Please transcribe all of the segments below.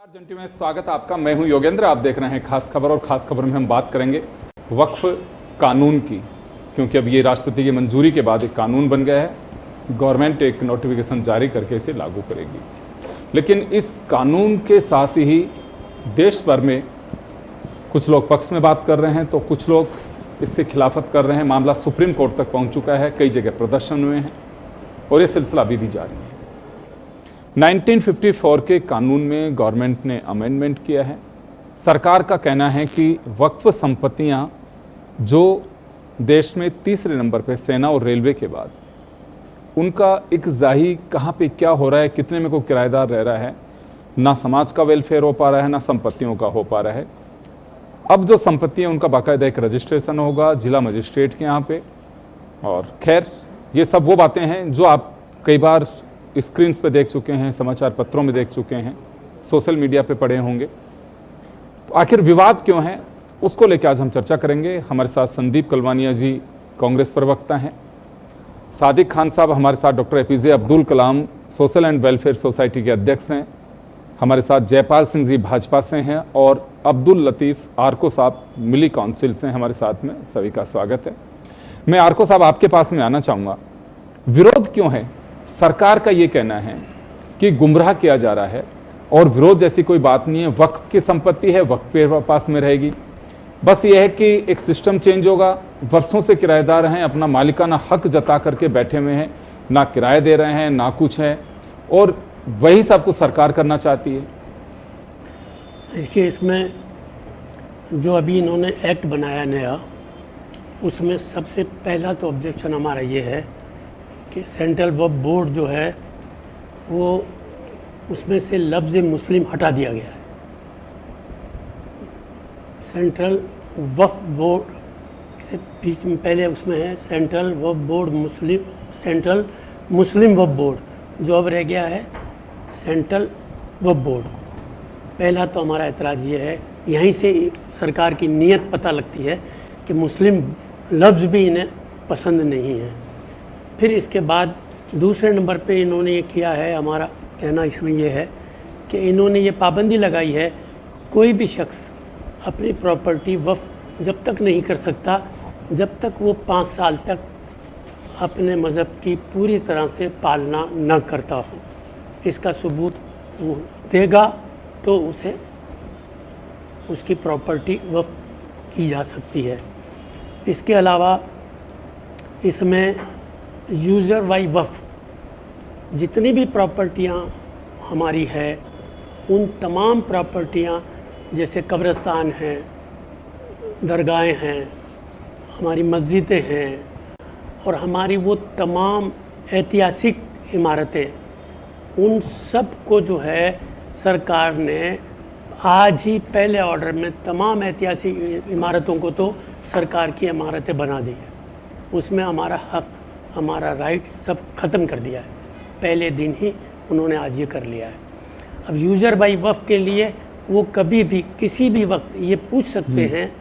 जंटी में स्वागत है आपका। मैं हूं योगेंद्र, आप देख रहे हैं खास खबर। और खास खबर में हम बात करेंगे वक्फ कानून की, क्योंकि अब ये राष्ट्रपति की मंजूरी के बाद एक कानून बन गया है। गवर्नमेंट एक नोटिफिकेशन जारी करके इसे लागू करेगी, लेकिन इस कानून के साथ ही देश भर में कुछ लोग पक्ष में बात कर रहे हैं तो कुछ लोग इससे खिलाफत कर रहे हैं। मामला सुप्रीम कोर्ट तक पहुंच चुका है, कई जगह प्रदर्शन हुए हैं और ये सिलसिला अभी भी जारी है। 1954 के कानून में गवर्नमेंट ने अमेंडमेंट किया है। सरकार का कहना है कि वक्फ संपत्तियां जो देश में तीसरे नंबर पे सेना और रेलवे के बाद, उनका इकज़ाही कहाँ पे क्या हो रहा है, कितने में कोई किराएदार रह रहा है, ना समाज का वेलफेयर हो पा रहा है, ना संपत्तियों का हो पा रहा है। अब जो संपत्ति है उनका बाकायदा एक रजिस्ट्रेशन होगा जिला मजिस्ट्रेट के यहाँ पे। और खैर, ये सब वो बातें हैं जो आप कई बार स्क्रीन्स पे देख चुके हैं, समाचार पत्रों में देख चुके हैं, सोशल मीडिया पे पढ़े होंगे। तो आखिर विवाद क्यों है, उसको लेकर आज हम चर्चा करेंगे। हमारे साथ संदीप कलवानिया जी कांग्रेस प्रवक्ता हैं, सादिक खान साहब हमारे साथ doctor APJ Abdul Kalam social and welfare society के अध्यक्ष हैं, हमारे साथ जयपाल सिंह जी भाजपा से हैं, और अब्दुल लतीफ़ आरको साहब मिली काउंसिल से हमारे साथ में। सभी का स्वागत है। मैं आरको साहब आपके पास में आना चाहूँगा, विरोध क्यों है? सरकार का ये कहना है कि गुमराह किया जा रहा है और विरोध जैसी कोई बात नहीं है। वक्फ की संपत्ति है, वक्फ के पास में रहेगी। बस ये है कि एक सिस्टम चेंज होगा। वर्षों से किराएदार हैं, अपना मालिकाना हक जता करके बैठे हुए हैं, ना किराए दे रहे हैं ना कुछ है, और वही सब कुछ सरकार करना चाहती है। देखिए, इसमें जो अभी इन्होंने एक्ट बनाया नया, उसमें सबसे पहला तो ऑब्जेक्शन हमारा ये है कि सेंट्रल वक्फ बोर्ड जो है वो उसमें से लफ्ज़ मुस्लिम हटा दिया गया है। सेंट्रल वक्फ बोर्ड से बीच में पहले उसमें है सेंट्रल वक्फ बोर्ड मुस्लिम, सेंट्रल मुस्लिम वक्फ बोर्ड, जो अब रह गया है सेंट्रल वक्फ बोर्ड। पहला तो हमारा एतराज़ ये है, यहीं से सरकार की नीयत पता लगती है कि मुस्लिम लफ्ज़ भी इन्हें पसंद नहीं है। फिर इसके बाद दूसरे नंबर पे इन्होंने ये किया है, हमारा कहना इसमें ये है कि इन्होंने ये पाबंदी लगाई है, कोई भी शख्स अपनी प्रॉपर्टी वक्फ जब तक नहीं कर सकता जब तक वो 5 साल तक अपने मज़हब की पूरी तरह से पालना न करता हो। इसका सबूत वो देगा तो उसे उसकी प्रॉपर्टी वक्फ की जा सकती है। इसके अलावा इसमें यूज़र बाई वक्फ जितनी भी प्रॉपर्टियाँ हमारी है, उन तमाम प्रॉपर्टियाँ जैसे कब्रिस्तान हैं, दरगाहें हैं, हमारी मस्जिदें हैं, और हमारी वो तमाम ऐतिहासिक इमारतें, उन सब को जो है सरकार ने आज ही पहले ऑर्डर में तमाम ऐतिहासिक इमारतों को तो सरकार की इमारतें बना दी है। उसमें हमारा हक, हमारा राइट सब ख़त्म कर दिया है। पहले दिन ही उन्होंने आज ये कर लिया है। अब यूज़र बाई वक्फ के लिए वो कभी भी किसी भी वक्त ये पूछ सकते हैं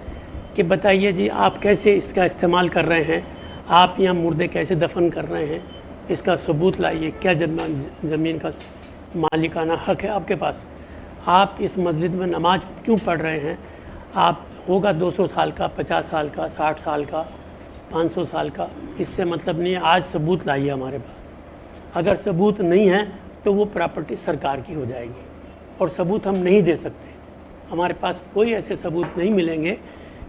कि बताइए जी, आप कैसे इसका इस्तेमाल कर रहे हैं, आप यहाँ मुर्दे कैसे दफन कर रहे हैं, इसका सबूत लाइए। क्या ज़मीन का मालिकाना हक है आपके पास? आप इस मस्जिद में नमाज क्यों पढ़ रहे हैं? आप होगा 200 साल का, 50 साल का, 60 साल का, 500 साल का, इससे मतलब नहीं है। आज सबूत लाइए हमारे पास। अगर सबूत नहीं है तो वो प्रॉपर्टी सरकार की हो जाएगी, और सबूत हम नहीं दे सकते। हमारे पास कोई ऐसे सबूत नहीं मिलेंगे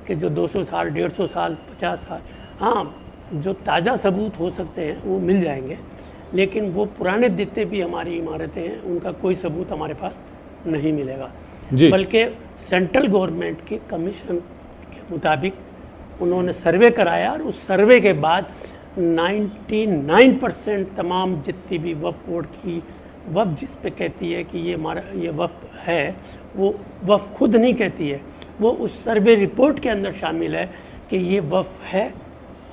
कि जो 200 साल, 150 साल, 50 साल, हाँ जो ताज़ा सबूत हो सकते हैं वो मिल जाएंगे, लेकिन वो पुराने जितने भी हमारी इमारतें हैं उनका कोई सबूत हमारे पास नहीं मिलेगा। बल्कि सेंट्रल गवर्नमेंट की कमीशन के मुताबिक उन्होंने सर्वे कराया, और उस सर्वे के बाद 99% तमाम जितनी भी वक्फ बोर्ड की वक्फ जिस पे कहती है कि ये हमारा ये वक्फ है, वो वक्फ खुद नहीं कहती है, वो उस सर्वे रिपोर्ट के अंदर शामिल है कि ये वक्फ है।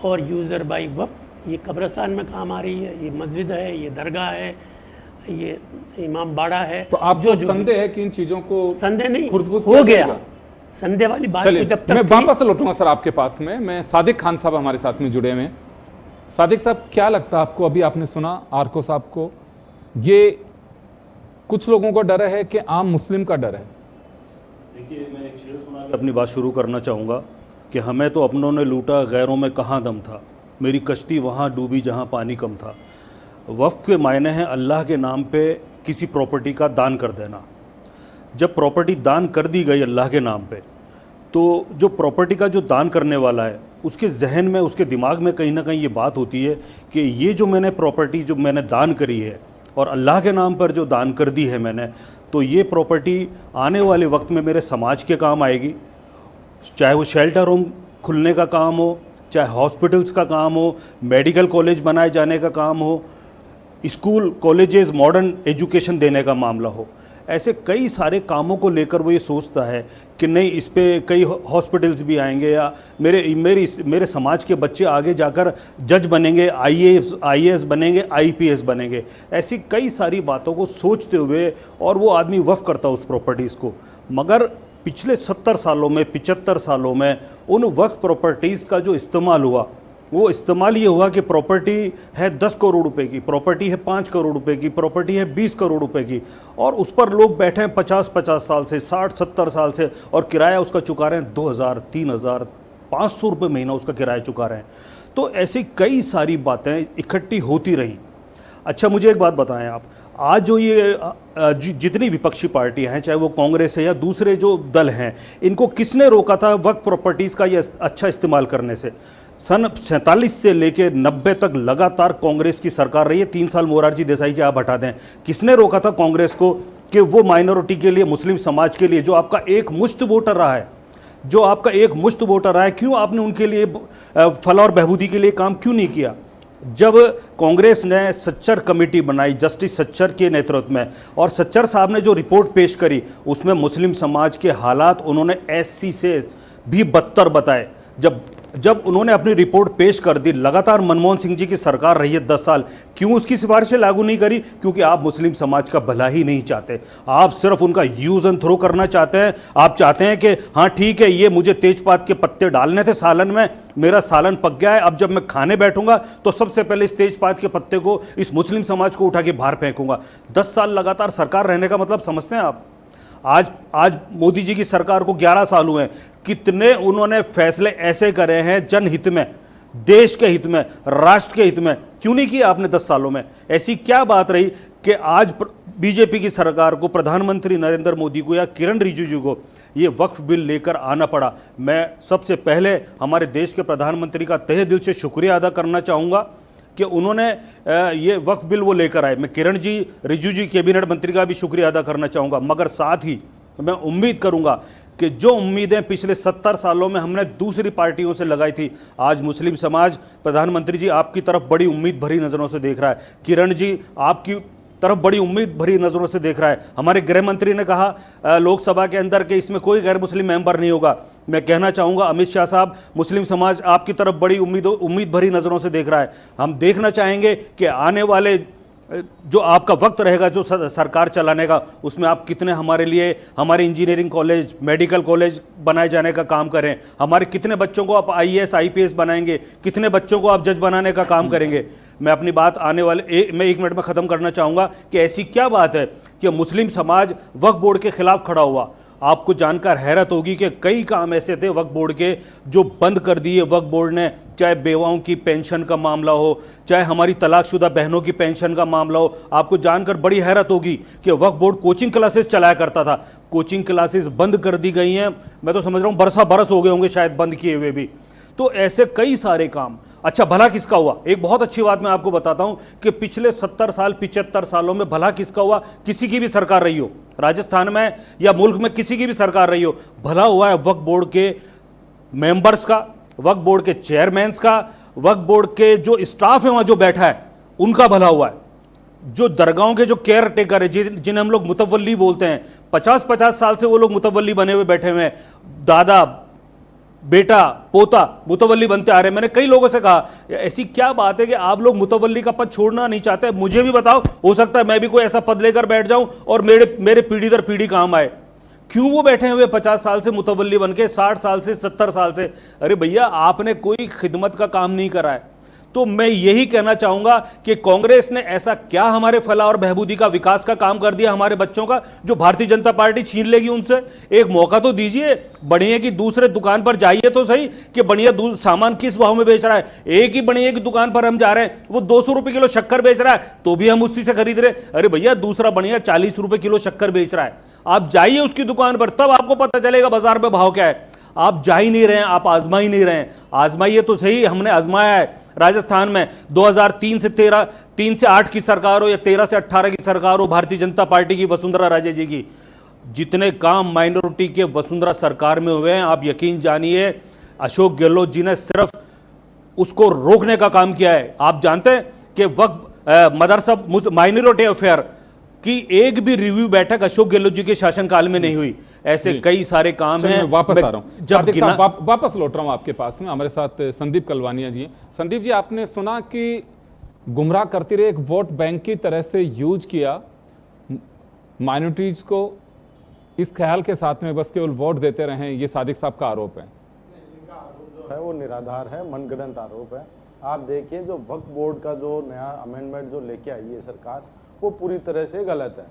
और यूज़र बाई वक्फ ये कब्रिस्तान में काम आ रही है, ये मस्जिद है, ये दरगाह है, ये इमाम बाड़ा है। तो आप जो संदेह है कि इन चीज़ों को संदेह नहीं हो गया, संदेह वाली बात तो जब तक मैं वापस लौटूंगा सर आपके पास में। मैं सादिक खान साहब हमारे साथ में जुड़े हुए हैं। सादिक साहब, क्या लगता है आपको, अभी आपने सुना आरको साहब को, ये कुछ लोगों को डर है कि आम मुस्लिम का डर है। देखिए, मैं एक शेर सुना के अपनी बात शुरू करना चाहूँगा कि हमें तो अपनों ने लूटा, गैरों में कहाँ दम था, मेरी कश्ती वहाँ डूबी जहाँ पानी कम था। वक्फ के मायने हैं अल्लाह के नाम पे किसी प्रॉपर्टी का दान कर देना। जब प्रॉपर्टी दान कर दी गई अल्लाह के नाम पे, तो जो प्रॉपर्टी का जो दान करने वाला है उसके जहन में, उसके दिमाग में कहीं ना कहीं ये बात होती है कि ये जो मैंने प्रॉपर्टी जो मैंने दान करी है और अल्लाह के नाम पर जो दान कर दी है मैंने, तो ये प्रॉपर्टी आने वाले वक्त में मेरे समाज के काम आएगी। चाहे वो शेल्टर होम खुलने का काम हो, चाहे हॉस्पिटल्स का काम हो, मेडिकल कॉलेज बनाए जाने का काम हो, स्कूल कॉलेजेस मॉडर्न एजुकेशन देने का मामला हो, ऐसे कई सारे कामों को लेकर वो ये सोचता है कि नहीं, इस पे कई हॉस्पिटल्स भी आएंगे या मेरे समाज के बच्चे आगे जाकर जज बनेंगे, आईएएस बनेंगे, आईपीएस बनेंगे। ऐसी कई सारी बातों को सोचते हुए और वो आदमी वक्फ करता उस प्रॉपर्टीज़ को। मगर पिछले 70 सालों में, 75 सालों में उन वक्फ प्रॉपर्टीज़ का जो इस्तेमाल हुआ, वो इस्तेमाल ये हुआ कि प्रॉपर्टी है 10 करोड़ रुपए की, प्रॉपर्टी है 5 करोड़ रुपए की, प्रॉपर्टी है 20 करोड़ रुपए की, और उस पर लोग बैठे हैं 50-50 साल से, 60-70 साल से, और किराया उसका चुका रहे हैं 2000, 3000, 500 रुपये महीना उसका किराया चुका रहे हैं। तो ऐसी कई सारी बातें इकट्ठी होती रहीं। अच्छा, मुझे एक बात बताएं आप, आज जो ये जितनी विपक्षी पार्टियां हैं, चाहे वो कांग्रेस है या दूसरे जो दल हैं, इनको किसने रोका था वक्फ प्रॉपर्टीज़ का ये अच्छा इस्तेमाल करने से? सन 47 से लेकर 90 तक लगातार कांग्रेस की सरकार रही है। 3 साल मोरारजी देसाई के आप हटा दें, किसने रोका था कांग्रेस को कि वो माइनॉरिटी के लिए, मुस्लिम समाज के लिए, जो आपका एक मुश्त वोटर रहा है, जो आपका एक मुश्त वोटर रहा है, क्यों आपने उनके लिए फलाह और बहबूदी के लिए काम क्यों नहीं किया? जब कांग्रेस ने सच्चर कमेटी बनाई जस्टिस सच्चर के नेतृत्व में, और सच्चर साहब ने जो रिपोर्ट पेश करी उसमें मुस्लिम समाज के हालात उन्होंने एससी से भी बदतर बताए। जब उन्होंने अपनी रिपोर्ट पेश कर दी, लगातार मनमोहन सिंह जी की सरकार रही है 10 साल, क्यों उसकी सिफारिशें लागू नहीं करी? क्योंकि आप मुस्लिम समाज का भला ही नहीं चाहते, आप सिर्फ उनका यूज एंड थ्रो करना चाहते हैं। आप चाहते हैं कि हाँ ठीक है, ये मुझे तेजपात के पत्ते डालने थे सालन में, मेरा सालन पक गया है, अब जब मैं खाने बैठूंगा तो सबसे पहले इस तेजपात के पत्ते को, इस मुस्लिम समाज को उठा के बाहर फेंकूंगा। 10 साल लगातार सरकार रहने का मतलब समझते हैं आप? आज मोदी जी की सरकार को 11 साल हुए हैं, कितने उन्होंने फैसले ऐसे करे हैं जनहित में, देश के हित में, राष्ट्र के हित में, क्यों नहीं किया आपने 10 सालों में? ऐसी क्या बात रही कि आज बीजेपी की सरकार को, प्रधानमंत्री नरेंद्र मोदी को या किरण रिजिजू को ये वक्फ बिल लेकर आना पड़ा? मैं सबसे पहले हमारे देश के प्रधानमंत्री का तहे दिल से शुक्रिया अदा करना चाहूँगा कि उन्होंने ये वक्फ बिल वो लेकर आए। मैं किरण जी रिजिजू कैबिनेट मंत्री का भी शुक्रिया अदा करना चाहूँगा। मगर साथ ही मैं उम्मीद करूँगा कि जो उम्मीदें पिछले 70 सालों में हमने दूसरी पार्टियों से लगाई थी, आज मुस्लिम समाज, प्रधानमंत्री जी आपकी तरफ बड़ी उम्मीद भरी नज़रों से देख रहा है, किरण जी आपकी तरफ बड़ी उम्मीद भरी नज़रों से देख रहा है। हमारे गृह मंत्री ने कहा लोकसभा के अंदर कि इसमें कोई गैर मुस्लिम मेंबर नहीं होगा। मैं कहना चाहूँगा अमित शाह साहब, मुस्लिम समाज आपकी तरफ बड़ी उम्मीद भरी नज़रों से देख रहा है। हम देखना चाहेंगे कि आने वाले जो आपका वक्त रहेगा जो सरकार चलाने का, उसमें आप कितने हमारे लिए, हमारे इंजीनियरिंग कॉलेज, मेडिकल कॉलेज बनाए जाने का काम करें, हमारे कितने बच्चों को आप आईएएस आईपीएस बनाएंगे, कितने बच्चों को आप जज बनाने का काम करेंगे। मैं अपनी बात मैं 1 मिनट में ख़त्म करना चाहूँगा कि ऐसी क्या बात है कि मुस्लिम समाज वक्फ बोर्ड के खिलाफ खड़ा हुआ? आपको जानकर हैरत होगी कि कई काम ऐसे थे वक्फ बोर्ड के जो बंद कर दिए वक्फ बोर्ड ने, चाहे बेवाओं की पेंशन का मामला हो, चाहे हमारी तलाकशुदा बहनों की पेंशन का मामला हो। आपको जानकर बड़ी हैरत होगी कि वक्फ बोर्ड कोचिंग क्लासेस चलाया करता था, कोचिंग क्लासेस बंद कर दी गई हैं। मैं तो समझ रहा हूँ बरस हो गए होंगे शायद बंद किए हुए भी। तो ऐसे कई सारे काम। अच्छा, भला किसका हुआ? एक बहुत अच्छी बात मैं आपको बताता हूं कि पिछले 70 साल 75 सालों में भला किसका हुआ? किसी की भी सरकार रही हो, राजस्थान में या मुल्क में किसी की भी सरकार रही हो, भला हुआ है वक्फ बोर्ड के मेंबर्स का, वक्फ बोर्ड के चेयरमैन्स का, वक्फ बोर्ड के जो स्टाफ है वहां जो बैठा है उनका भला हुआ है। जो दरगाहों के जो केयर टेकर है, जिन्हें हम लोग मुतवल्ली बोलते हैं, 50-50 साल से वो लोग मुतवल्ली बने हुए बैठे हुए हैं, दादा बेटा पोता मुतवल्ली बनते आ रहे हैं। मैंने कई लोगों से कहा ऐसी क्या बात है कि आप लोग मुतवल्ली का पद छोड़ना नहीं चाहते? मुझे भी बताओ, हो सकता है मैं भी कोई ऐसा पद लेकर बैठ जाऊं और मेरे पीढ़ी दर पीढ़ी काम आए। क्यों वो बैठे हुए 50 साल से मुतवल्ली बनके, 60 साल से, 70 साल से? अरे भैया, आपने कोई खिदमत का काम नहीं करा है। तो मैं यही कहना चाहूंगा कि कांग्रेस ने ऐसा क्या हमारे फलाह और बहबूदी का, विकास का काम कर दिया हमारे बच्चों का, जो भारतीय जनता पार्टी छीन लेगी उनसे? एक मौका तो दीजिए। बढ़िया की दूसरे दुकान पर जाइए तो सही कि बढ़िया दूध सामान किस भाव में बेच रहा है। एक ही बढ़िया की दुकान पर हम जा रहे हैं, वो 200 रुपए किलो शक्कर बेच रहा है तो भी हम उसी से खरीद रहे। अरे भैया, दूसरा बढ़िया 40 रुपए किलो शक्कर बेच रहा है, आप जाइए उसकी दुकान पर, तब आपको पता चलेगा बाजार में भाव क्या है। आप जा ही नहीं रहे हैं, आप आजमा ही नहीं रहे हैं। आजमाइए तो सही, हमने आजमाया है राजस्थान में। 2003 से 13, 3 से 8 की सरकार हो या 13 से 18 की सरकार हो, भारतीय जनता पार्टी की, वसुंधरा राजे जी की, जितने काम माइनॉरिटी के वसुंधरा सरकार में हुए हैं, आप यकीन जानिए अशोक गहलोत जी ने सिर्फ उसको रोकने का काम किया है। आप जानते हैं कि वक्त मदरसा माइनॉरिटी अफेयर कि एक भी रिव्यू बैठक अशोक गहलोत जी के शासनकाल में नहीं हुई। ऐसे कई सारे काम हैं। वापस आ रहा हूं, जब वापस लौट रहा हूं आपके पास में। हमारे साथ संदीप कलवानिया जी हैं। संदीप जी, आपने सुना कि गुमराह करती रही, एक वोट बैंक की तरह से यूज किया माइनॉरिटीज को, इस ख्याल के साथ में बस केवल वोट देते रहे, ये सादिक साहब का आरोप है। है वो निराधार है, मनगढ़ंत आरोप है। आप देखिए, जो वक्फ बोर्ड का जो नया अमेंडमेंट जो लेके आई है सरकार, वो पूरी तरह से गलत है।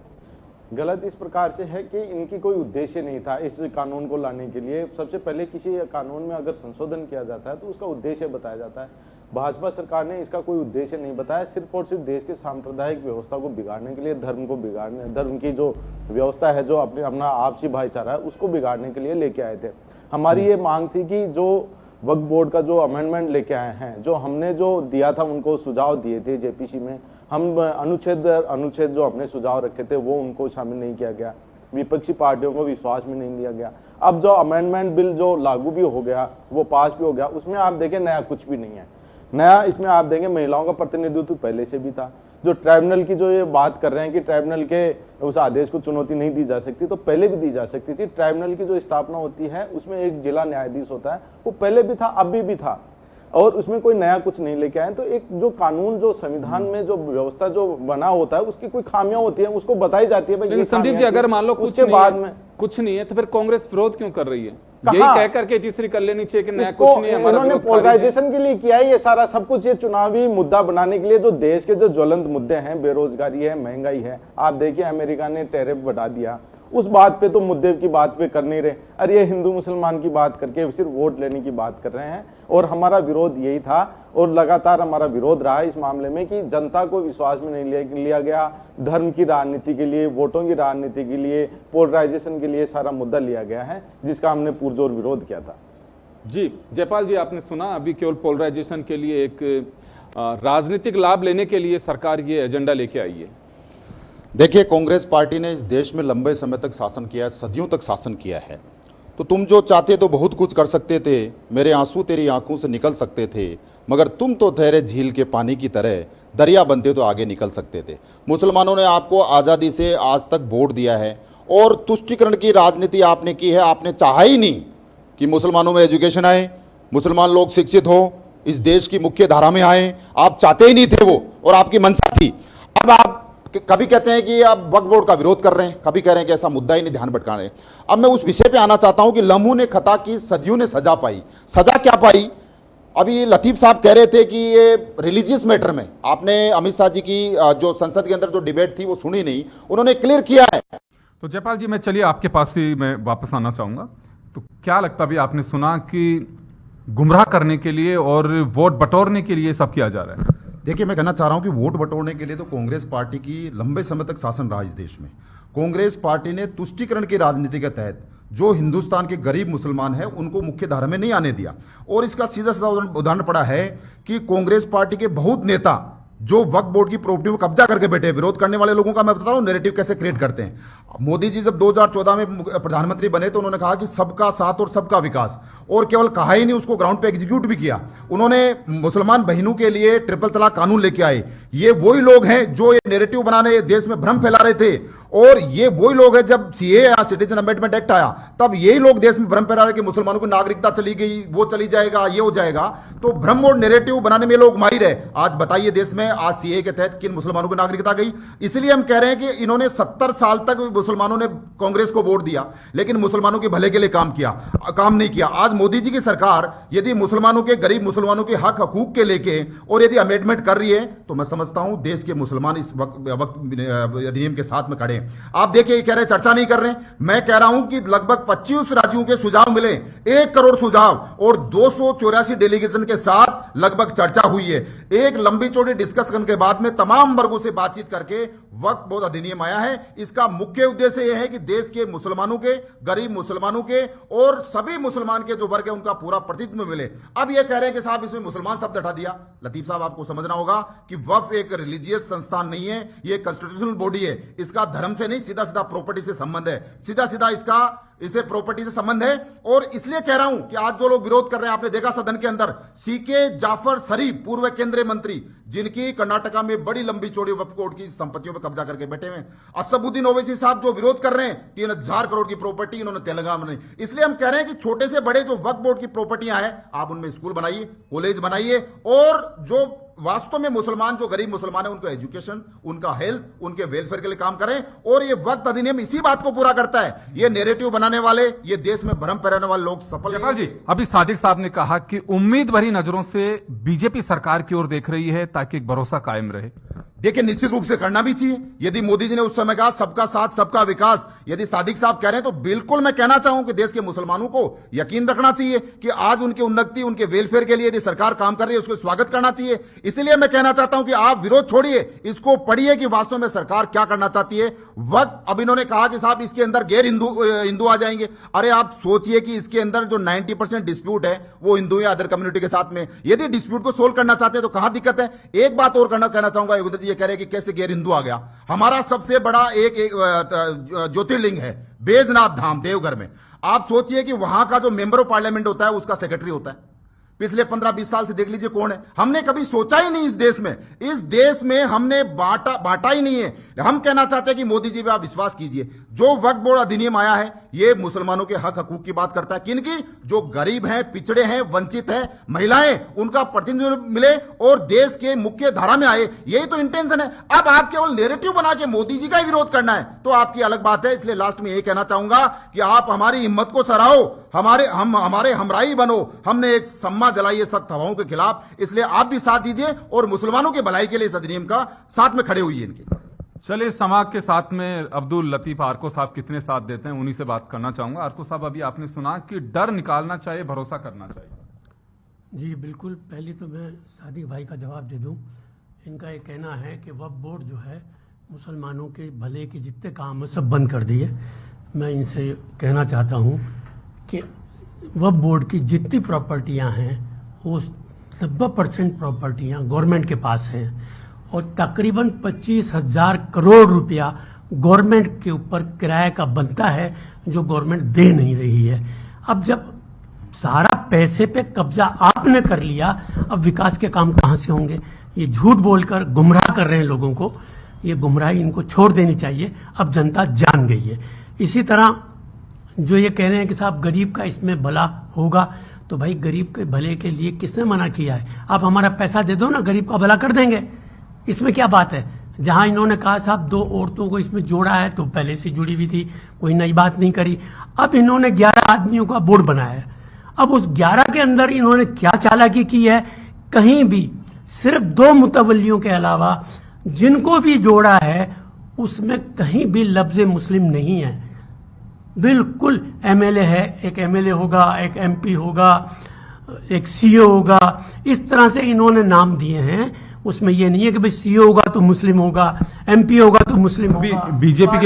गलत इस प्रकार से है कि इनकी कोई उद्देश्य नहीं था इस कानून को लाने के लिए। सबसे पहले किसी कानून में अगर संशोधन किया जाता है तो उसका उद्देश्य बताया जाता है। भाजपा सरकार ने इसका कोई उद्देश्य नहीं बताया, सिर्फ और सिर्फ देश के सांप्रदायिक व्यवस्था को बिगाड़ने के लिए, धर्म को बिगाड़ने, धर्म की जो व्यवस्था है, जो अपना आपसी भाईचारा है, उसको बिगाड़ने के लिए लेके आए थे। हमारी ये मांग थी कि जो वक्फ बोर्ड का जो अमेंडमेंट लेके आए हैं, जो हमने जो दिया था, उनको सुझाव दिए थे जेपीसी में, हम अनुच्छेद जो अपने सुझाव रखे थे वो उनको शामिल नहीं किया गया। विपक्षी पार्टियों को विश्वास में नहीं लिया गया। अब जो अमेंडमेंट बिल जो लागू भी हो गया, वो पास भी हो गया, उसमें आप देखें नया कुछ भी नहीं है। नया इसमें आप देखेंगे महिलाओं का प्रतिनिधित्व पहले से भी था। जो ट्राइब्यूनल की जो ये बात कर रहे हैं कि ट्राइब्यूनल के उस आदेश को चुनौती नहीं दी जा सकती, तो पहले भी दी जा सकती थी। ट्राइब्यूनल की जो स्थापना होती है उसमें एक जिला न्यायाधीश होता है, वो पहले भी था, अभी भी था, और उसमें कोई नया कुछ नहीं लेके आए। तो एक जो कानून, जो संविधान में जो व्यवस्था जो बना होता है, उसकी कोई खामियां होती है, उसको बताई जाती है। लेकिन संदीप जी, अगर मान लो उसके बाद में कुछ नहीं है तो फिर कांग्रेस विरोध क्यों कर रही है? यही कह करके तीसरी कर लेनी चाहिए कि नया कुछ नहीं है। इन्होंने पोलराइजेशन के लिए किया है ये सारा सब कुछ, ये चुनावी मुद्दा बनाने के लिए। जो देश के जो ज्वलंत मुद्दे हैं, बेरोजगारी है, महंगाई है, आप देखिए अमेरिका ने टैरिफ बढ़ा दिया, उस बात पे तो मुद्दे की बात पे कर नहीं रहे। अरे ये हिंदू मुसलमान की बात करके सिर्फ वोट लेने की बात कर रहे हैं। और हमारा विरोध यही था और लगातार हमारा विरोध रहा इस मामले में कि जनता को विश्वास में नहीं लिया गया। धर्म की राजनीति के लिए, वोटों की राजनीति के लिए, पोलराइजेशन के लिए सारा मुद्दा लिया गया है, जिसका हमने पुरजोर विरोध किया था। जी जयपाल जी, आपने सुना अभी केवल पोलराइजेशन के लिए, एक राजनीतिक लाभ लेने के लिए सरकार ये एजेंडा लेके आई है। देखिए, कांग्रेस पार्टी ने इस देश में लंबे समय तक शासन किया है, सदियों तक शासन किया है। तो तुम जो चाहते तो बहुत कुछ कर सकते थे, मेरे आंसू तेरी आंखों से निकल सकते थे, मगर तुम तो ठहरे झील के पानी की तरह, दरिया बनते तो आगे निकल सकते थे। मुसलमानों ने आपको आज़ादी से आज तक वोट दिया है और तुष्टीकरण की राजनीति आपने की है। आपने चाहा ही नहीं कि मुसलमानों में एजुकेशन आए, मुसलमान लोग शिक्षित हो, इस देश की मुख्य धारा में आए। आप चाहते ही नहीं थे वो, और आपकी मंशा थी। अब आप कभी कहते हैं कि आप वक्फ बोर्ड का विरोध कर रहे हैं, कभी कह रहे हैं कि ऐसा मुद्दा ही नहीं, ध्यान भटका रहे हैं। अब मैं उस विषय पे आना चाहता हूं कि लम्हों ने खता की, सदियों ने सजा पाई। सजा क्या पाई? अभी लतीफ साहब कह रहे थे कि ये रिलीजियस मैटर में, आपने अमित शाह जी की जो संसद के अंदर जो डिबेट थी वो सुनी नहीं, उन्होंने क्लियर किया है। तो जयपाल जी, मैं चलिए आपके पास ही मैं वापस आना चाहूंगा। तो क्या लगता है, अभी आपने सुना कि गुमराह करने के लिए और वोट बटोरने के लिए सब किया जा रहा है? देखिए, मैं कहना चाह रहा हूं कि वोट बटोरने के लिए तो कांग्रेस पार्टी की लंबे समय तक शासन रहा इस देश में। कांग्रेस पार्टी ने तुष्टीकरण की राजनीति के तहत जो हिंदुस्तान के गरीब मुसलमान हैं उनको मुख्य धारा में नहीं आने दिया। और इसका सीधा सीधा उदाहरण पड़ा है कि कांग्रेस पार्टी के बहुत नेता जो वक्फ बोर्ड की प्रॉपर्टी में कब्जा करके बैठे, विरोध करने वाले लोगों का मैं बता रहा हूं नैरेटिव कैसे क्रिएट करते हैं। मोदी जी जब 2014 में प्रधानमंत्री बने तो उन्होंने कहा कि सबका साथ और सबका विकास, और केवल कहा ही नहीं, उसको ग्राउंड पे एग्जीक्यूट भी किया। उन्होंने मुसलमान बहनों के लिए ट्रिपल तलाक कानून लेके आए। ये वही लोग हैं जो ये नैरेटिव बनाने देश में भ्रम फैला रहे थे और ये वही लोग हैं, जब सीए या सिटीजन अमेंडमेंट एक्ट आया तब यही लोग देश में भ्रम फैला रहे कि मुसलमानों की नागरिकता चली गई, वो चली जाएगा, ये हो जाएगा। तो भ्रम और नैरेटिव बनाने में लोग माहिर है। आज बताइए देश में आज सीए के तहत किन मुसलमानों की नागरिकता गई। इसलिए हम कह रहे हैं कि इन्होंने 70 साल तक मुसलमानों ने कांग्रेस को वोट दिया लेकिन मुसलमानों के भले के लिए काम नहीं किया। आज मोदी जी की सरकार यदि मुसलमानों के, गरीब मुसलमानों के हक हकूक के लेके और यदि अमेंडमेंट कर रही है तो मैं समझता हूं देश के मुसलमान इस वक्त अधिनियम के साथ में खड़े हैं। आप देखिए कह रहे चर्चा नहीं कर रहे हैं, मैं कह रहा हूं कि लगभग 25 राज्यों के सुझाव मिले, 1 करोड़ सुझाव और 284 डेलीगेशन के साथ लगभग चर्चा हुई है। एक लंबी चौड़ी डिस्कशन के बाद में तमाम वर्गों से बातचीत करके वक्त बोर्ड अधिनियम आया है। इसका मुख्य उद्देश्य यह है कि देश के मुसलमानों के, गरीब मुसलमानों के और सभी मुसलमान के जो वर्ग है उनका पूरा प्रतिनिधित्व मिले। अब यह कह रहे हैं कि साहब इसमें मुसलमान शब्द हटा दिया। लतीफ साहब आपको समझना होगा कि वक्फ एक रिलीजियस संस्थान नहीं है, ये कॉन्स्टिट्यूशनल बॉडी है। इसका धर्म से नहीं, सीधा सीधा प्रॉपर्टी से संबंध है, सीधा सीधा इसे प्रॉपर्टी से संबंध है। और इसलिए कह रहा हूं कि आज जो लोग विरोध कर रहे हैं, आपने देखा सदन के अंदर सीके जाफर शरीफ, पूर्व केंद्रीय मंत्री, जिनकी कर्नाटका में बड़ी लंबी चौड़ी वक्फ बोर्ड की संपत्तियों पर कब्जा करके बैठे हुए, असदुद्दीन ओवैसी साहब जो विरोध कर रहे हैं, 3000 करोड़ की प्रॉपर्टी इन्होंने तेलंगाना में। इसलिए हम कह रहे हैं कि छोटे से बड़े जो वक्फ बोर्ड की प्रॉपर्टियां हैं, आप उनमें स्कूल बनाइए, कॉलेज बनाइए और जो वास्तव में मुसलमान, जो गरीब मुसलमान है, उनका एजुकेशन, उनका हेल्थ, उनके वेलफेयर के लिए काम करें। और ये वक्त अधिनियम इसी बात को पूरा करता है। ये नैरेटिव बनाने वाले, ये देश में भ्रम फैलाने वाले लोग सफल। जयपाल जी, अभी सादिक साहब ने कहा कि उम्मीद भरी नजरों से बीजेपी सरकार की ओर देख रही है ताकि एक भरोसा कायम रहे। देखिए निश्चित रूप से करना भी चाहिए। यदि मोदी जी ने उस समय कहा सबका साथ सबका विकास, यदि सादिक साहब कह रहे हैं तो बिल्कुल मैं कहना चाहूं कि देश के मुसलमानों को यकीन रखना चाहिए कि आज उनकी उन्नति, उनके वेलफेयर के लिए यदि सरकार काम कर रही है उसको स्वागत करना चाहिए। इसलिए मैं कहना चाहता हूं कि आप विरोध छोड़िए, इसको पढ़िए कि वास्तव में सरकार क्या करना चाहती है। वक्त अब इन्होंने कहा कि साहब इसके अंदर गैर हिंदू आ जाएंगे। अरे आप सोचिए कि इसके अंदर जो 90% डिस्प्यूट है वो हिंदू या अदर कम्युनिटी के साथ में, यदि डिस्प्यूट को सोल्व करना चाहते हैं तो कहां दिक्कत है। एक बात और कहना चाहूंगा, योगेंद्र जी ये कह रहे हैं कि कैसे गैर हिंदू आ गया। हमारा सबसे बड़ा एक ज्योतिर्लिंग है बैजनाथ धाम देवघर में। आप सोचिए कि वहां का जो मेंबर ऑफ पार्लियामेंट होता है उसका सेक्रेटरी होता है। पिछले 15-20 साल से देख लीजिए कौन है। हमने कभी सोचा ही नहीं इस देश में हमने बांटा ही नहीं है। हम कहना चाहते हैं कि मोदी जी पे आप विश्वास कीजिए, जो वक्फ बोर्ड अधिनियम आया है ये मुसलमानों के हक हकूक की बात करता है। किनकी? जो गरीब हैं, पिछड़े हैं, वंचित हैं, महिलाएं, उनका प्रतिनिधित्व मिले और देश के मुख्य धारा में आए, यही तो इंटेंशन है। अब आप केवल नैरेटिव बना के मोदी जी का ही विरोध करना है तो आपकी अलग बात है। इसलिए लास्ट में यही कहना चाहूंगा कि आप हमारी हिम्मत को सराहो, हमारे हमराही बनो। हमने एक सम्मा जलाई है सख्त हवाओं के खिलाफ, इसलिए आप भी साथ दीजिए और मुसलमानों के भलाई के लिए इस अधिनियम का साथ में खड़े हुई इनके। चलिए समाज के साथ में अब्दुल लतीफ आर्को साहब कितने साथ देते हैं उन्हीं से बात करना चाहूंगा। आर्को साहब, अभी आपने सुना कि डर निकालना चाहिए, भरोसा करना चाहिए। जी बिल्कुल। पहले तो मैं सादिक भाई का जवाब दे दूं। इनका ये कहना है कि वक्फ बोर्ड जो है मुसलमानों के भले के जितने काम है सब बंद कर दिए। मैं इनसे कहना चाहता हूं कि वक्फ बोर्ड की जितनी प्रॉपर्टियां हैं वो 90% प्रॉपर्टियां गवर्नमेंट के पास हैं और तकरीबन 25,000 करोड़ रुपया गवर्नमेंट के ऊपर किराए का बनता है जो गवर्नमेंट दे नहीं रही है। अब जब सारा पैसे पे कब्जा आपने कर लिया, अब विकास के काम कहां से होंगे? ये झूठ बोलकर गुमराह कर रहे हैं लोगों को। ये गुमराही इनको छोड़ देनी चाहिए। अब जनता जान गई है। इसी तरह जो ये कह रहे हैं कि साहब गरीब का इसमें भला होगा, तो भाई गरीब के भले के लिए किसने मना किया है? आप हमारा पैसा दे दो ना, गरीब का भला कर देंगे। इसमें क्या बात है? जहां इन्होंने कहा साहब 2 औरतों को इसमें जोड़ा है तो पहले से जुड़ी हुई थी, कोई नई बात नहीं करी। अब इन्होंने 11 आदमियों का बोर्ड बनाया है। अब उस 11 के अंदर इन्होंने क्या चालाकी की है? कहीं भी सिर्फ 2 मुतवल्लियों के अलावा जिनको भी जोड़ा है उसमें कहीं भी लफ्ज मुस्लिम नहीं है। बिल्कुल एमएलए है, एक एमएलए होगा, एक एमपी होगा, एक सीओ होगा, इस तरह से इन्होंने नाम दिए हैं। उसमें यह नहीं है कि भाई सीओ होगा तो मुस्लिम होगा, एमपी होगा तो मुस्लिम होगा। बीजेपी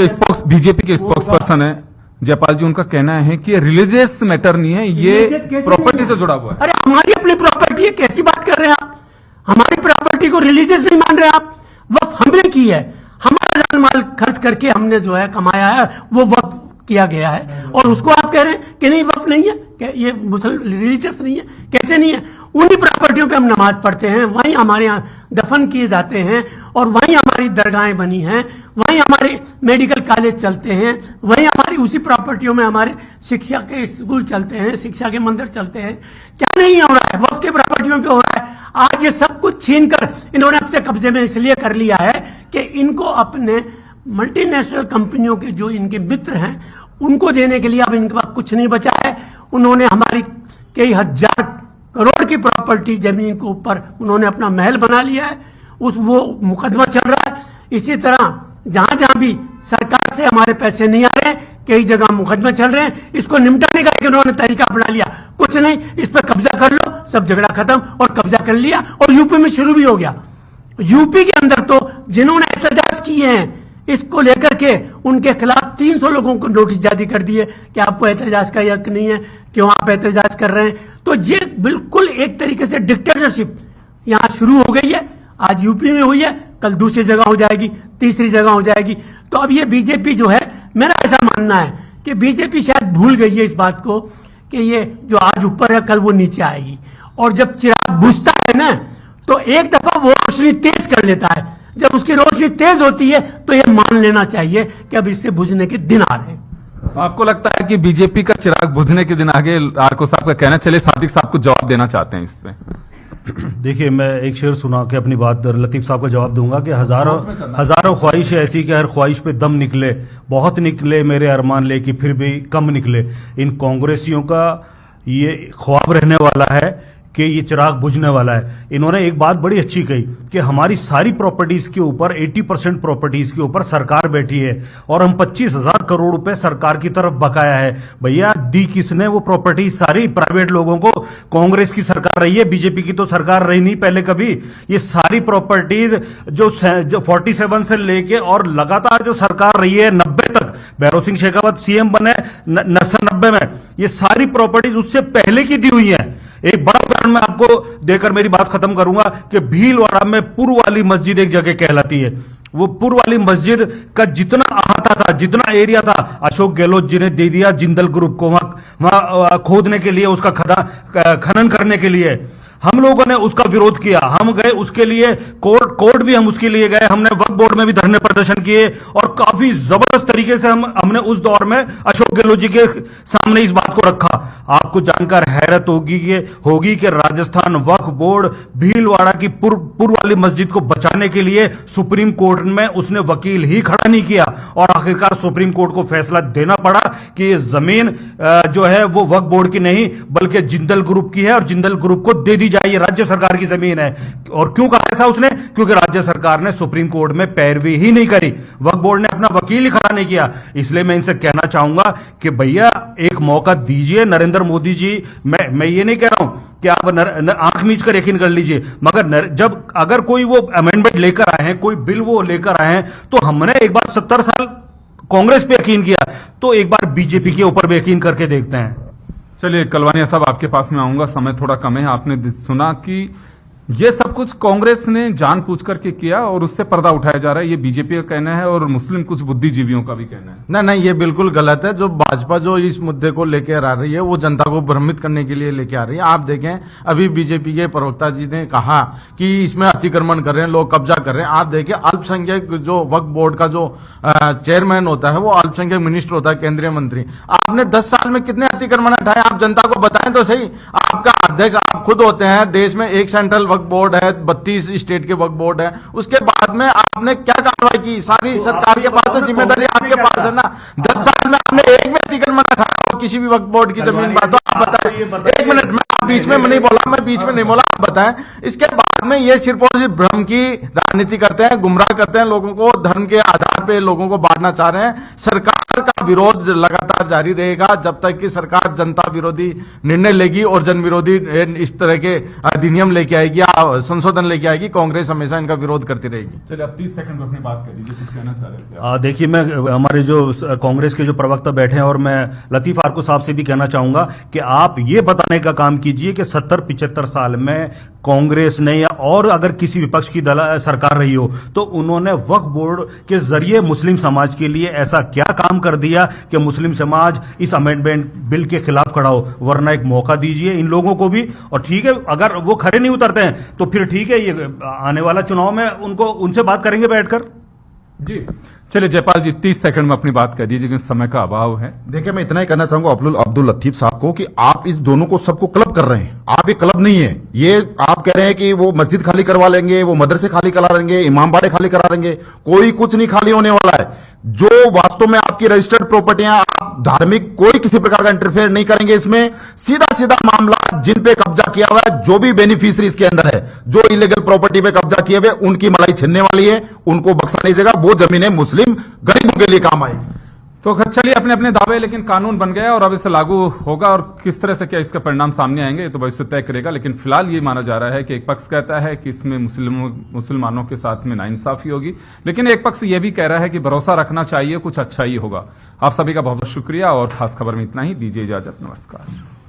के स्पोक्स पर्सन है जयपाल जी, उनका कहना है कि रिलीजियस मैटर नहीं है, ये प्रॉपर्टी से जुड़ा हुआ है। अरे हमारी अपनी प्रॉपर्टी है, कैसी बात कर रहे हैं आप? हमारी प्रॉपर्टी को रिलीजियस नहीं मान रहे आप? वक्फ हमने की है, हमारा जान माल खर्च करके हमने जो है कमाया है, वो वक्फ किया गया है, और उसको आप कह रहे हैं कि नहीं वक्फ नहीं है, कि ये मुस्लिम रिलीजियस नहीं है, कैसे नहीं है? उन्हीं प्रॉपर्टियों पे हम नमाज पढ़ते हैं, वहीं हमारे यहाँ दफन किए जाते हैं, और वहीं हमारी दरगाहें बनी हैं, वहीं हमारे मेडिकल कॉलेज चलते हैं, वहीं हमारी उसी प्रॉपर्टियों में हमारे शिक्षा के स्कूल चलते हैं, शिक्षा के मंदिर चलते हैं। क्या नहीं हो रहा है? वक्फ के प्रॉपर्टियों पे हो रहा है। आज ये सब कुछ छीन कर इन्होंने अपने कब्जे में इसलिए कर लिया है कि इनको अपने मल्टीनेशनल कंपनियों के जो इनके मित्र हैं उनको देने के लिए अब इनके पास कुछ नहीं बचा है। उन्होंने हमारी कई हजार करोड़ की प्रॉपर्टी जमीन के ऊपर उन्होंने अपना महल बना लिया है, वो मुकदमा चल रहा है। इसी तरह जहां जहां भी सरकार से हमारे पैसे नहीं आ रहे हैं, कई जगह मुकदमे चल रहे हैं, इसको निपटाने का इन्होंने तरीका अपना लिया। कुछ नहीं, इस पर कब्जा कर लो, सब झगड़ा खत्म, और कब्जा कर लिया, और यूपी में शुरू भी हो गया। यूपी के अंदर तो जिन्होंने एहतजाज किए हैं इसको लेकर के उनके खिलाफ 300 लोगों को नोटिस जारी कर दिए कि आपको एहतजाज का हक नहीं है, क्यों आप एहतजाज कर रहे हैं। तो ये बिल्कुल एक तरीके से डिक्टेटरशिप यहां शुरू हो गई है। आज यूपी में हुई है, कल दूसरी जगह हो जाएगी, तीसरी जगह हो जाएगी। तो अब ये बीजेपी जो है, मेरा ऐसा मानना है कि बीजेपी शायद भूल गई है इस बात को कि ये जो आज ऊपर है कल वो नीचे आएगी, और जब चिराग बुझता है ना तो एक दफा वो रोशनी तेज कर लेता है। जब उसकी रोशनी तेज होती है तो ये मान लेना चाहिए कि अब इससे बुझने के दिन आ रहे हैं। आपको लगता है कि बीजेपी का चिराग बुझने के दिन आगे? आरको साहब का कहना, चले सादिक साहब को जवाब देना चाहते हैं इस पे। देखिए, मैं एक शेर सुना के अपनी बात लतीफ साहब को जवाब दूंगा कि हजारों ख्वाहिशें ऐसी कि हर ख्वाहिश पे दम निकले, बहुत निकले मेरे अरमान लेके फिर भी कम निकले। इन कांग्रेसियों का ये ख्वाब रहने वाला है कि ये चिराग बुझने वाला है। इन्होंने एक बात बड़ी अच्छी कही कि हमारी सारी प्रॉपर्टीज के ऊपर 80% प्रॉपर्टीज के ऊपर सरकार बैठी है, और हम 25,000 करोड़ रुपए सरकार की तरफ बकाया है। भैया, दी किसने वो प्रॉपर्टीज? सारी प्राइवेट लोगों को। कांग्रेस की सरकार रही है, बीजेपी की तो सरकार रही नहीं पहले कभी। ये सारी प्रॉपर्टीज जो 47 से लेके और लगातार जो सरकार रही है 90 तक, भैरव सिंह शेखावत सीएम बने 90 में, ये सारी प्रॉपर्टीज उससे पहले की दी हुई है। एक बड़ा उदाहरण मैं आपको देकर मेरी बात खत्म करूंगा कि भीलवाड़ा में पूर्व वाली मस्जिद एक जगह कहलाती है। वो पूर्व वाली मस्जिद का जितना अहाता था, जितना एरिया था, अशोक गहलोत जी ने दे दिया जिंदल ग्रुप को वहां खोदने के लिए, उसका खनन करने के लिए। हम लोगों ने उसका विरोध किया, हम गए उसके लिए कोर्ट भी हम उसके लिए गए, हमने वक्फ बोर्ड में भी धरने प्रदर्शन किए, और काफी जबरदस्त तरीके से हमने उस दौर में अशोक गहलोत जी के सामने इस बात को रखा। आपको जानकर हैरत होगी कि राजस्थान वक्फ बोर्ड भीलवाड़ा की पूर्व वाली मस्जिद को बचाने के लिए सुप्रीम कोर्ट में उसने वकील ही खड़ा नहीं किया, और आखिरकार सुप्रीम कोर्ट को फैसला देना पड़ा कि ये जमीन जो है वो वक्फ बोर्ड की नहीं बल्कि जिंदल ग्रुप की है, और जिंदल ग्रुप को दे दी जाए, ये राज्य सरकार की जमीन है। और क्यों कहा ऐसा उसने? क्योंकि राज्य सरकार ने सुप्रीम कोर्ट में पैरवी ही नहीं करी, वक्फ बोर्ड ने अपना वकील ही खड़ा नहीं किया। इसलिए मैं इनसे कहना चाहूंगा कि भैया एक मौका दीजिए नरेंद्र मोदी जी। मैं ये नहीं कह रहा हूं कि आप आंख मीच कर यकीन कर लीजिए, मगर जब अगर कोई वो अमेंडमेंट लेकर आए हैं, कोई बिल वो लेकर आए हैं, तो हमने एक बार 70 साल कांग्रेस पे यकीन किया, तो एक बार बीजेपी के ऊपर भी यकीन करके देखते हैं। चलिए कलवानिया साहब, आपके पास में आऊंगा, समय थोड़ा कम है। आपने सुना कि ये सब कुछ कांग्रेस ने जानबूझ करके किया और उससे पर्दा उठाया जा रहा है, ये बीजेपी का कहना है और मुस्लिम कुछ बुद्धिजीवियों का भी कहना है। नहीं, ये बिल्कुल गलत है। जो भाजपा जो इस मुद्दे को लेकर आ रही है वो जनता को भ्रमित करने के लिए लेके आ रही है। आप देखें, अभी बीजेपी के प्रवक्ता जी ने कहा कि इसमें अतिक्रमण कर रहे हैं, लोग कब्जा कर रहे हैं। आप देखें, अल्पसंख्यक जो वक्फ बोर्ड का जो चेयरमैन होता है वो अल्पसंख्यक मिनिस्टर होता है, केंद्रीय मंत्री। आपने 10 साल में कितने अतिक्रमण हटाए? आप जनता को बताएं तो सही। आपका अध्यक्ष आप खुद होते हैं, देश में एक सेंट्रल वक्फ बोर्ड है, 32 स्टेट के वक्फ बोर्ड है, उसके बाद में आपने क्या कार्रवाई की? सारी सरकार के पास तो जिम्मेदारी आपके पास है ना। 10 साल में आपने एक भी अतिक्रमण हटाया किसी भी वक्फ बोर्ड की जमीन पर? तो आप बताएं। एक मिनट, मैं बीच में नहीं बोला, आप बताएं। इसके बाद में ये सिर्फ और सिर्फ भ्रम की राजनीति करते हैं, गुमराह करते हैं लोगों को, धर्म के आधार पर लोगों को बांटना चाह रहे हैं। सरकार का विरोध लगातार जारी रहेगा जब तक कि सरकार जनता विरोधी निर्णय लेगी और जन विरोधी इस तरह के अधिनियम लेके आएगी या संशोधन लेके आएगी। कांग्रेस हमेशा इनका विरोध करती रहेगी। चलिए, अब 30 सेकंड में अपनी बात कर लीजिए, कुछ कहना चाह रहे थे। देखिए, मैं हमारे जो कांग्रेस के जो प्रवक्ता बैठे हैं और मैं लतीफ आरको साहब से भी कहना चाहूंगा कि आप ये बताने का काम कीजिए कि 70-75 साल में कांग्रेस ने या और अगर किसी विपक्ष की सरकार रही हो तो उन्होंने वक्फ बोर्ड के जरिए मुस्लिम समाज के लिए ऐसा क्या काम कर दिया कि मुस्लिम समाज इस अमेंडमेंट बिल के खिलाफ खड़ा हो। वरना एक मौका दीजिए इन लोगों को भी, और ठीक है अगर वो खड़े नहीं उतरते हैं तो फिर ठीक है, ये आने वाला चुनाव में उनसे बात करेंगे बैठकर। जी चलिए जयपाल जी 30 सेकंड में अपनी बात कह दीजिए क्योंकि समय का अभाव है। देखिए मैं इतना ही कहना चाहूंगा अब्दुल लतीफ साहब को कि आप इस दोनों को सबको क्लब कर रहे हैं। आप एक क्लब नहीं है, ये आप कह रहे हैं कि वो मस्जिद खाली करवा लेंगे, वो मदरसे खाली करा लेंगे, इमामबाड़े खाली करा लेंगे। कोई कुछ नहीं खाली होने वाला है। जो वास्तव में आपकी रजिस्टर्ड प्रॉपर्टियां, आप धार्मिक कोई किसी प्रकार का इंटरफेयर नहीं करेंगे इसमें। सीधा सीधा मामला जिन पे कब्जा किया हुआ है, जो भी बेनिफिशियरी इसके अंदर है, जो इलीगल प्रॉपर्टी पे कब्जा किए हुए, उनकी मलाई छिनने वाली है, उनको बख्शा नहीं जाएगा। वो जमीनें मुस्लिम गरीबों के लिए काम आएगी। तो चलिए अपने अपने दावे, लेकिन कानून बन गया और अब इसे लागू होगा और किस तरह से क्या इसका परिणाम सामने आएंगे ये तो भविष्य तय करेगा। लेकिन फिलहाल ये माना जा रहा है कि एक पक्ष कहता है कि इसमें मुसलमानों के साथ में नाइंसाफी होगी, लेकिन एक पक्ष ये भी कह रहा है कि भरोसा रखना चाहिए, कुछ अच्छा ही होगा। आप सभी का बहुत बहुत शुक्रिया और खास खबर में इतना ही। दीजिए इजाजत, नमस्कार।